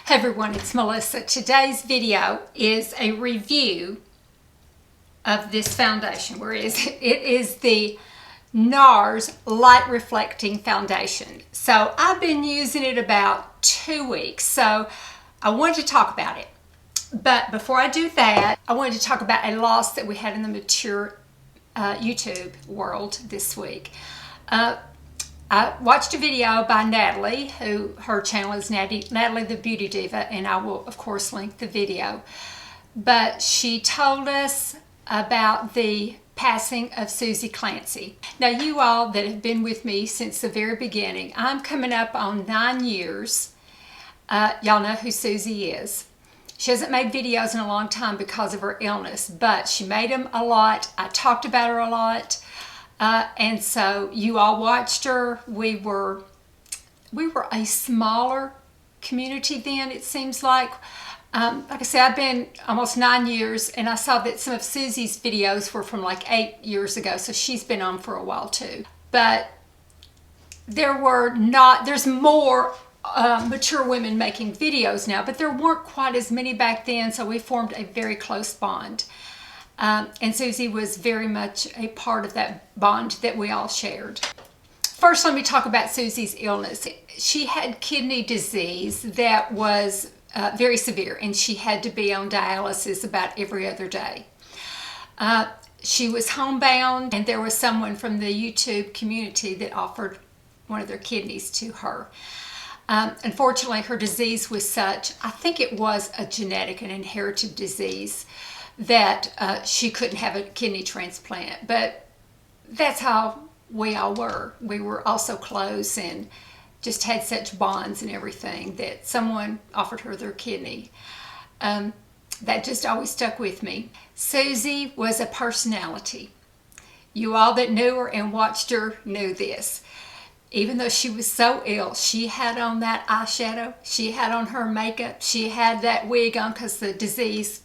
Hey everyone, it's Melissa. Today's video is a review of this foundation. It is the Nars Light Reflecting Foundation. So I've been using it about 2 weeks, so I wanted to talk about it. But before I do that, I wanted to talk about a loss that we had in the mature YouTube world this week. I watched a video by Natalie, who her channel is Natalie the Beauty Diva, and I will of course link the video. But she told us about the passing of Suzy Clancy. Now, you all that have been with me since the very beginning, I'm coming up on 9 years. Y'all know who Suzy is. She hasn't made videos in a long time because of her illness, but she made them a lot. I talked about her a lot. And so you all watched her. We were a smaller community then, it seems like. Like I said, I've been almost 9 years, and I saw that some of Suzy's videos were from like 8 years ago, so she's been on for a while too. But there's more mature women making videos now, but there weren't quite as many back then, so we formed a very close bond. And Suzy was very much a part of that bond that we all shared. First, let me talk about Suzy's illness. She had kidney disease that was very severe, and she had to be on dialysis about every other day. She was homebound, and there was someone from the YouTube community that offered one of their kidneys to her. Unfortunately, her disease was such, I think it was a genetic and inherited disease, that she couldn't have a kidney transplant. But that's how we all were. We were all so close and just had such bonds and everything that someone offered her their kidney. That just always stuck with me. Suzy was a personality. You all that knew her and watched her knew this. Even though she was so ill, she had on that eyeshadow, she had on her makeup, she had that wig on because the disease,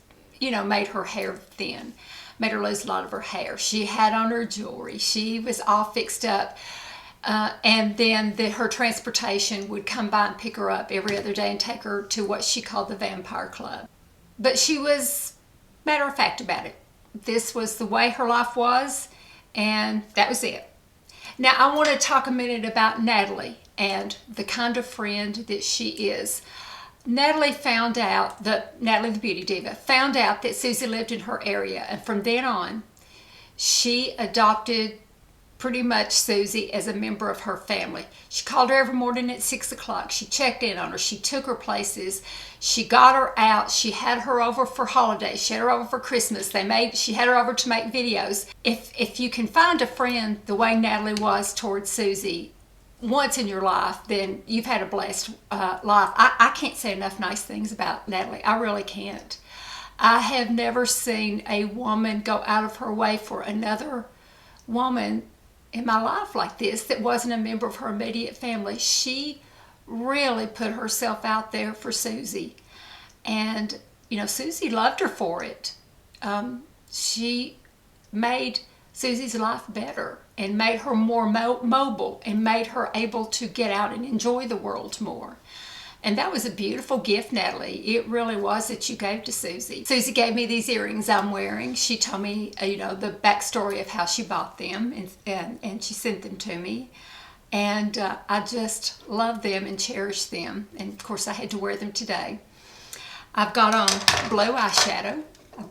made her hair thin, made her lose a lot of her hair. She had on her jewelry. She was all fixed up. And then her transportation would come by and pick her up every other day and take her to what she called the Vampire Club. But she was matter of fact about it. This was the way her life was, and that was it. Now, I want to talk a minute about Natalie and the kind of friend that she is. Natalie the Beauty Diva, found out that Suzy lived in her area, and from then on, she adopted pretty much Suzy as a member of her family. She called her every morning at 6 o'clock. She checked in on her. She took her places. She got her out. She had her over for holidays. She had her over for Christmas. She had her over to make videos. If you can find a friend the way Natalie was towards Suzy once in your life, then you've had a blessed life. I can't say enough nice things about Natalie. I really can't. I have never seen a woman go out of her way for another woman in my life like this that wasn't a member of her immediate family. She really put herself out there for Suzy. And, Suzy loved her for it. She made Suzy's life better and made her more mobile and made her able to get out and enjoy the world more. And that was a beautiful gift, Natalie. It really was, that you gave to Suzy. Suzy gave me these earrings I'm wearing. She told me, the backstory of how she bought them, and she sent them to me. And I just love them and cherish them. And of course, I had to wear them today. I've got on blue eyeshadow.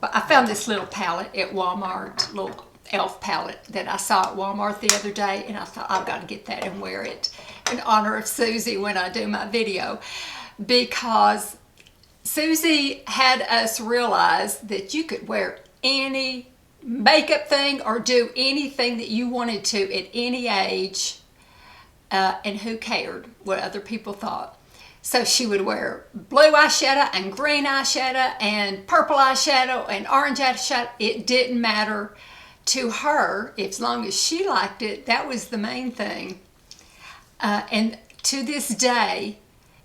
I found this little palette at Walmart, little elf palette that I saw at Walmart the other day, and I thought, I've got to get that and wear it in honor of Suzy when I do my video, because Suzy had us realize that you could wear any makeup thing or do anything that you wanted to at any age, and who cared what other people thought. So she would wear blue eyeshadow and green eyeshadow and purple eyeshadow and orange eyeshadow. It didn't matter to her. As long as she liked it, that was the main thing. And to this day,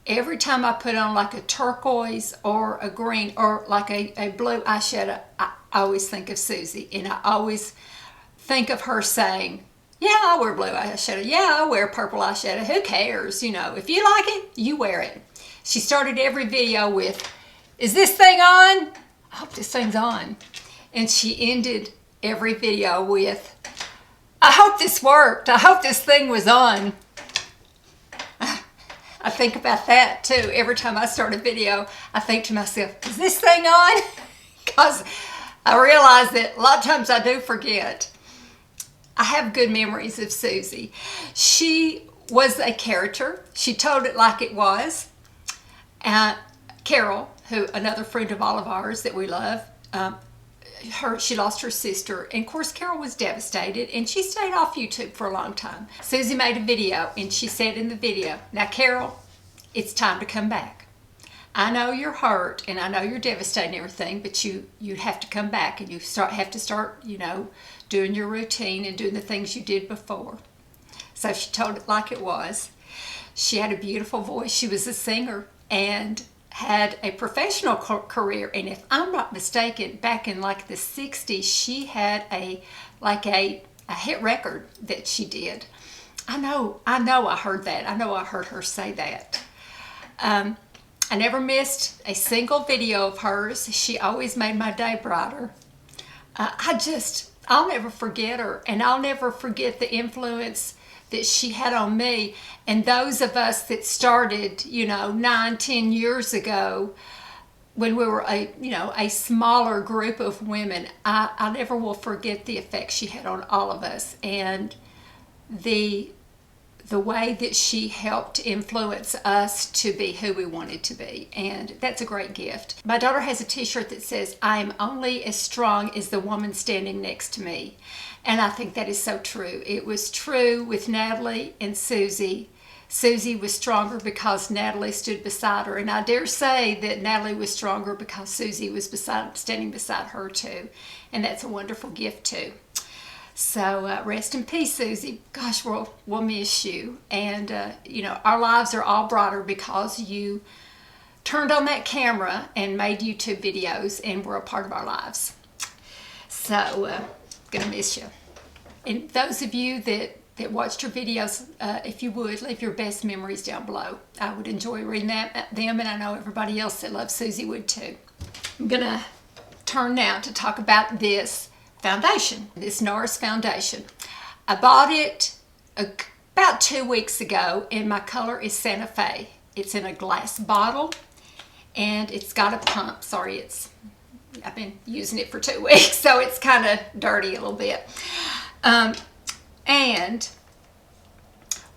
every time I put on like a turquoise or a green or like a blue eyeshadow, I always think of Suzy, and I always think of her saying, yeah, I wear blue eyeshadow. Yeah, I wear purple eyeshadow. Who cares? If you like it, you wear it. She started every video with, "Is this thing on? I hope this thing's on." And she ended every video with, "I hope this worked. I hope this thing was on." I think about that too. Every time I start a video, I think to myself, "Is this thing on?" Because I realize that a lot of times I do forget. I have good memories of Suzy. She was a character. She told it like it was. Carol, who another friend of all of ours that we love, she lost her sister, and of course Carol was devastated, and she stayed off YouTube for a long time. Suzy made a video, and she said in the video, "Now Carol, it's time to come back. I know you're hurt, and I know you're devastated and everything, but you have to come back, and you have to start, doing your routine and doing the things you did before." So she told it like it was. She had a beautiful voice. She was a singer and had a professional career, and if I'm not mistaken, back in like the 60s, she had a hit record that she did. I know I heard that. I know I heard her say that. I never missed a single video of hers. She always made my day brighter. I'll never forget her, and I'll never forget the influence that she had on me and those of us that started 9-10 years ago when we were a smaller group of women. I never will forget the effect she had on all of us, and the way that she helped influence us to be who we wanted to be, and that's a great gift. My daughter has a t-shirt that says, "I am only as strong as the woman standing next to me," and I think that is so true. It was true with Natalie and Suzy. Suzy was stronger because Natalie stood beside her, and I dare say that Natalie was stronger because Suzy was standing beside her too, and that's a wonderful gift too. So rest in peace, Suzy. Gosh, we'll miss you. And, our lives are all brighter because you turned on that camera and made YouTube videos and were a part of our lives. So, gonna miss you. And those of you that watched her videos, if you would, leave your best memories down below. I would enjoy reading them, and I know everybody else that loves Suzy would too. I'm gonna turn now to talk about this foundation, this Nars Foundation. I bought it about 2 weeks ago, and my color is Santa Fe. It's in a glass bottle, and it's got a pump. Sorry, I've been using it for 2 weeks, so it's kind of dirty a little bit. And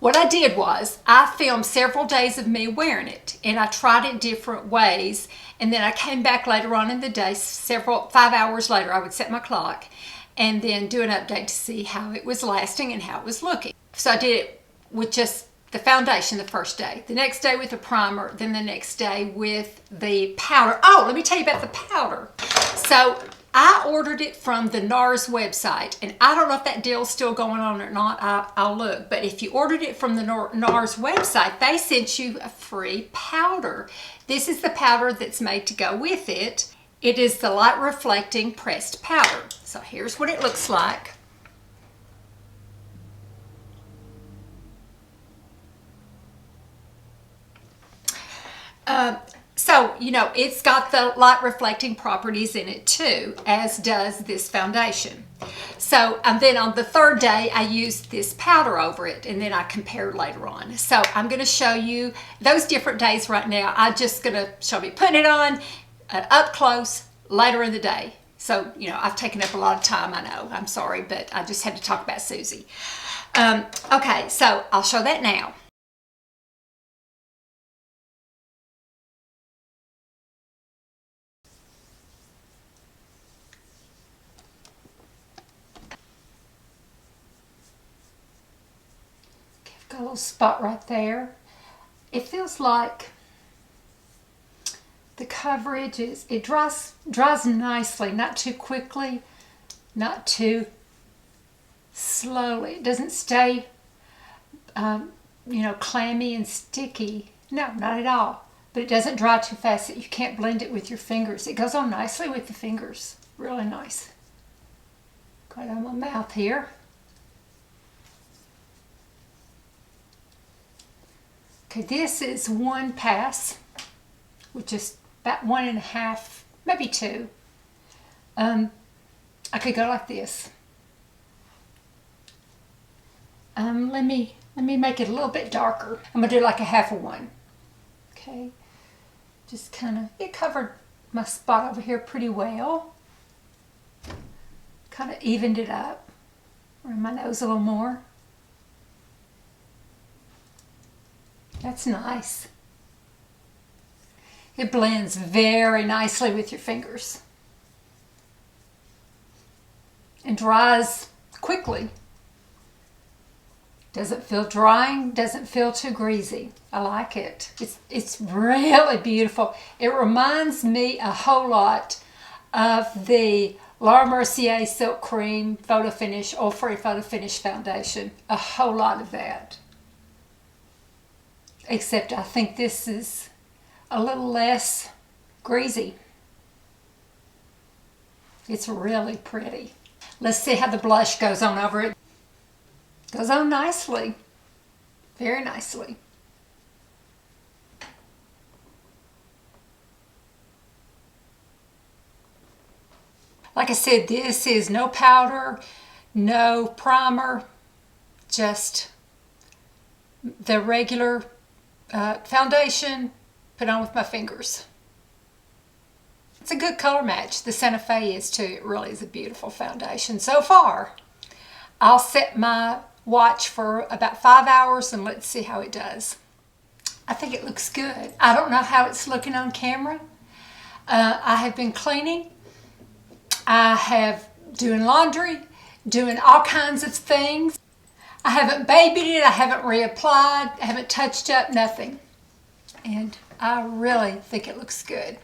what I did was I filmed several days of me wearing it, and I tried it different ways, and then I came back later on in the day, 5 hours later. I would set my clock and then do an update to see how it was lasting and how it was looking. So I did it with just the foundation the first day, the next day with the primer, then the next day with the powder. Oh, let me tell you about the powder. So I ordered it from the Nars website, and I don't know if that deal's still going on or not. I'll look. But if you ordered it from the Nars website, they sent you a free powder. This is the powder that's made to go with it. It is the light reflecting pressed powder. So here's what it looks like. So, it's got the light reflecting properties in it too, as does this foundation. So, and then on the third day, I used this powder over it, and then I compared later on. So I'm going to show you those different days right now. I'm just going to show me putting it on up close later in the day. So, I've taken up a lot of time, I know. I'm sorry, but I just had to talk about Suzy. Okay, so I'll show that now. Got a little spot right there. It feels like the coverage it dries nicely, not too quickly, not too slowly. It doesn't stay, clammy and sticky. No, not at all. But it doesn't dry too fast that you can't blend it with your fingers. It goes on nicely with the fingers. Really nice. Got it on my mouth here. Okay, this is one pass. with just about 1.5, maybe 2. I could go like this. Let me make it a little bit darker. I'm gonna do like a 1/2 one. Okay, just kind of, it covered my spot over here pretty well. Kind of evened it up around my nose a little more. That's nice. It blends very nicely with your fingers and dries quickly. Doesn't feel drying, doesn't feel too greasy. I like it. It's really beautiful. It reminds me a whole lot of the Laura Mercier Silk Cream Photo Finish, Oil-Free Photo Finish Foundation. A whole lot of that. Except I think this is a little less greasy. It's really pretty. Let's see how the blush goes on over it. Goes on nicely. Very nicely. Like I said, this is no powder, no primer, just the regular foundation put on with my fingers. It's a good color match. The Santa Fe is too. It really is a beautiful foundation so far. I'll set my watch for about 5 hours and let's see how it does. I think it looks good. I don't know how it's looking on camera. I have been cleaning. I have doing laundry, doing all kinds of things. I haven't babied it. I haven't reapplied. I haven't touched up, nothing. And I really think it looks good.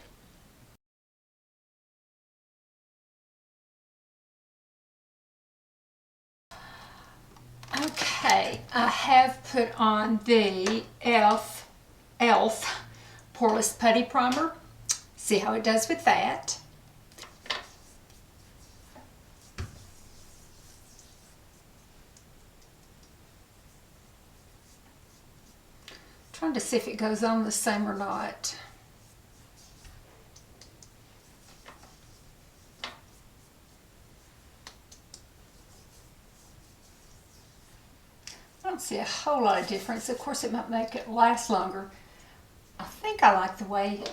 Okay, I have put on the e.l.f. Poreless Putty Primer. See how it does with that. Trying to see if it goes on the same or not. I don't see a whole lot of difference. Of course, it might make it last longer. I think I like the way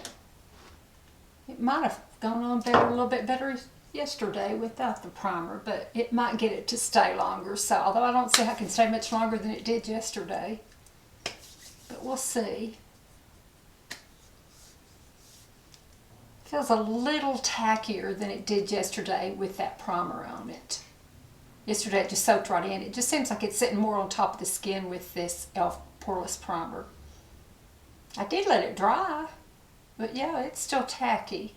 it might have gone on better, a little bit better yesterday without the primer, but it might get it to stay longer. So, although I don't see how it can stay much longer than it did yesterday, but we'll see. Feels a little tackier than it did yesterday with that primer on it. Yesterday it just soaked right in. It just seems like it's sitting more on top of the skin with this e.l.f. Poreless Primer. I did let it dry, but yeah, it's still tacky.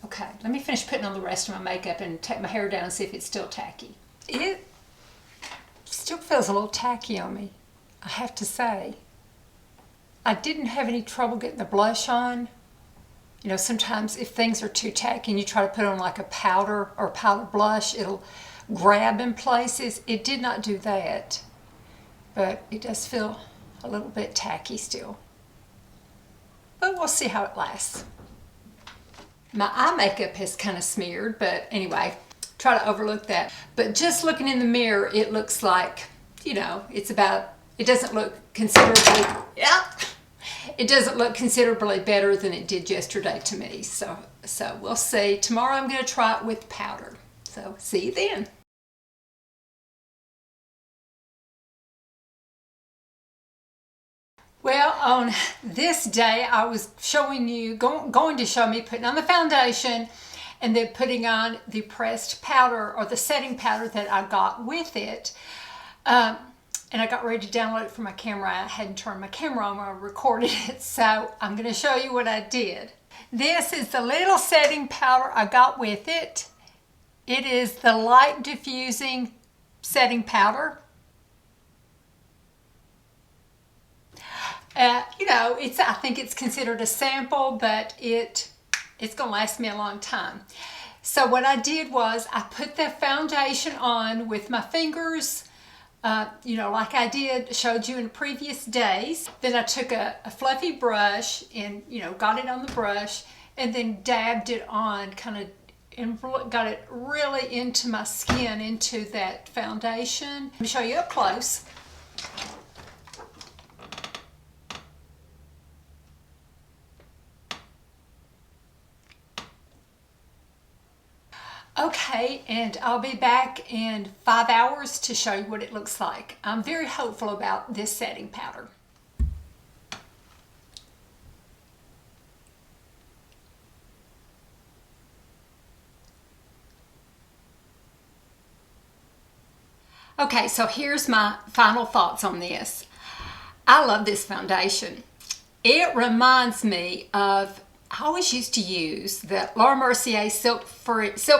Okay, let me finish putting on the rest of my makeup and take my hair down and see if it's still tacky. It still feels a little tacky on me, I have to say. I didn't have any trouble getting the blush on. You know, sometimes if things are too tacky and you try to put on like a powder or powder blush, it'll grab in places. It did not do that, but it does feel a little bit tacky still. But we'll see how it lasts. My eye makeup has kind of smeared, but anyway, try to overlook that. But just looking in the mirror, it looks like, you know, it doesn't look considerably, it doesn't look considerably better than it did yesterday to me. So we'll see. Tomorrow I'm going to try it with powder. So see you then. Well, on this day, I was showing you, going to show me putting on the foundation and then putting on the pressed powder or the setting powder that I got with it. And I got ready to download it from my camera. I hadn't turned my camera on when I recorded it, so I'm going to show you what I did. This is the little setting powder I got with it. It is the light diffusing setting powder. You know, I think it's considered a sample, but it's going to last me a long time. So what I did was I put the foundation on with my fingers, you know, like I showed you in previous days. Then I took a fluffy brush and, you know, got it on the brush and then dabbed it on, kind of, and got it really into my skin, into that foundation. Let me show you up close. Okay, and I'll be back in 5 hours to show you what it looks like. I'm very hopeful about this setting powder. Okay, so here's my final thoughts on this. I love this foundation. It reminds me of, I always used to use the Laura Mercier Silk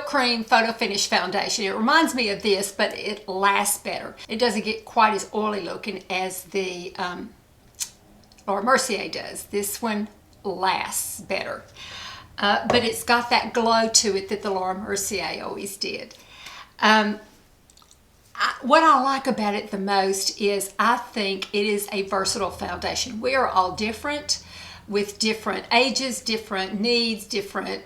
Cream Photo Finish Foundation. It reminds me of this, but it lasts better. It doesn't get quite as oily looking as the Laura Mercier does. This one lasts better. But it's got that glow to it that the Laura Mercier always did. What I like about it the most is I think it is a versatile foundation. We are all different with different ages, different needs, different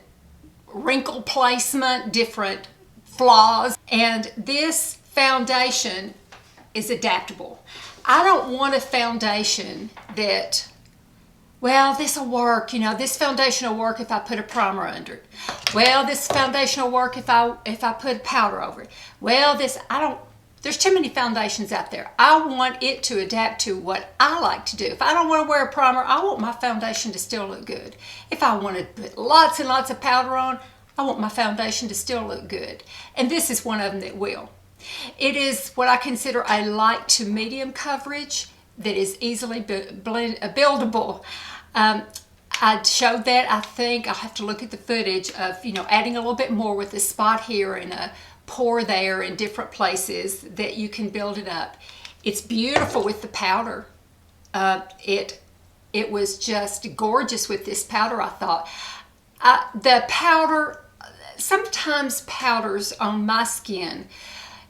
wrinkle placement, different flaws. And this foundation is adaptable. I don't want a foundation that, well, this will work, you know, this foundation will work if I put a primer under it. Well, this foundation will work if I put powder over it. Well, there's too many foundations out there. I want it to adapt to what I like to do. If I don't want to wear a primer, I want my foundation to still look good. If I want to put lots and lots of powder on, I want my foundation to still look good. And this is one of them that will. It is what I consider a light to medium coverage that is easily buildable. I showed that. I think I'll have to look at the footage of, you know, adding a little bit more with a spot here and a pour there in different places that you can build it up. It's beautiful with the powder. It was just gorgeous with this powder, I thought. The powder, sometimes powders on my skin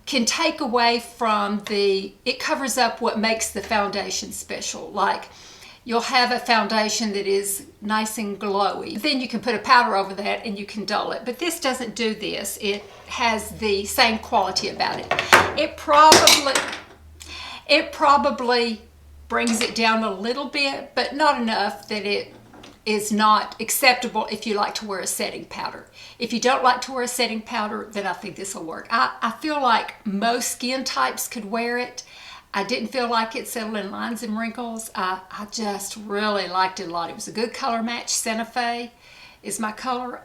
can take away from it covers up what makes the foundation special. Like, you'll have a foundation that is nice and glowy. Then you can put a powder over that and you can dull it. But this doesn't do this. It has the same quality about it. It probably brings it down a little bit, but not enough that it is not acceptable if you like to wear a setting powder. If you don't like to wear a setting powder, then I think this will work. I feel like most skin types could wear it. I didn't feel like it settled in lines and wrinkles. I just really liked it a lot. It was a good color match. Santa Fe is my color.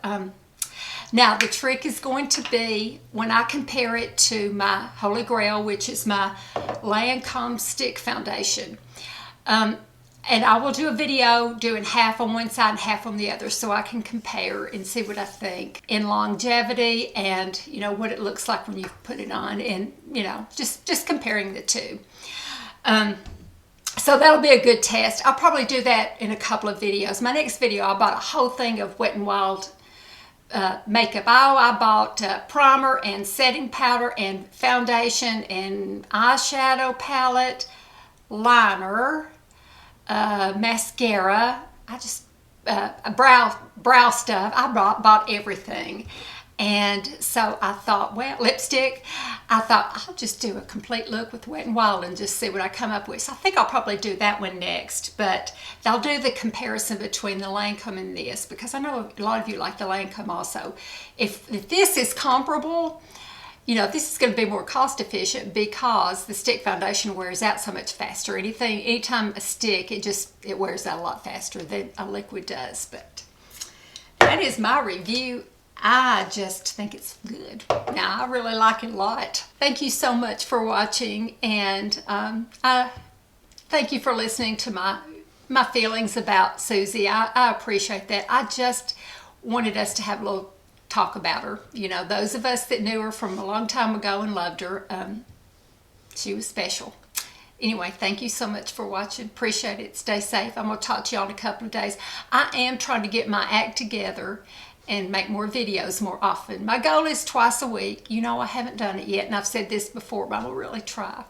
Now the trick is going to be when I compare it to my Holy Grail, which is my Lancome Stick Foundation. And I will do a video doing half on one side and half on the other so I can compare and see what I think in longevity and, you know, what it looks like when you put it on and, you know, just comparing the two. So that'll be a good test. I'll probably do that in a couple of videos. My next video, I bought a whole thing of Wet n Wild makeup. I bought primer and setting powder and foundation and eyeshadow palette, liner, mascara. I just brow stuff. I bought everything. And so I thought, well, lipstick, I thought I'll just do a complete look with Wet n Wild and just see what I come up with. So I think I'll probably do that one next, but I'll do the comparison between the Lancome and this because I know a lot of you like the Lancome also. If this is comparable, you know, this is going to be more cost efficient because the stick foundation wears out so much faster. Anytime a stick, it wears out a lot faster than a liquid does. But that is my review. I just think it's good. Now, I really like it a lot. Thank you so much for watching, and thank you for listening to my feelings about Suzy. I appreciate that. I just wanted us to have a little talk about her. You know, those of us that knew her from a long time ago and loved her, she was special. Anyway, thank you so much for watching. Appreciate it. Stay safe. I'm going to talk to y'all in a couple of days. I am trying to get my act together and make more videos more often. My goal is twice a week. You know, I haven't done it yet, and I've said this before, but I'm going to really try.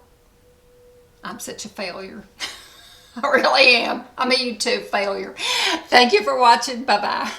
I'm such a failure. I really am. I'm a YouTube failure. Thank you for watching. Bye-bye.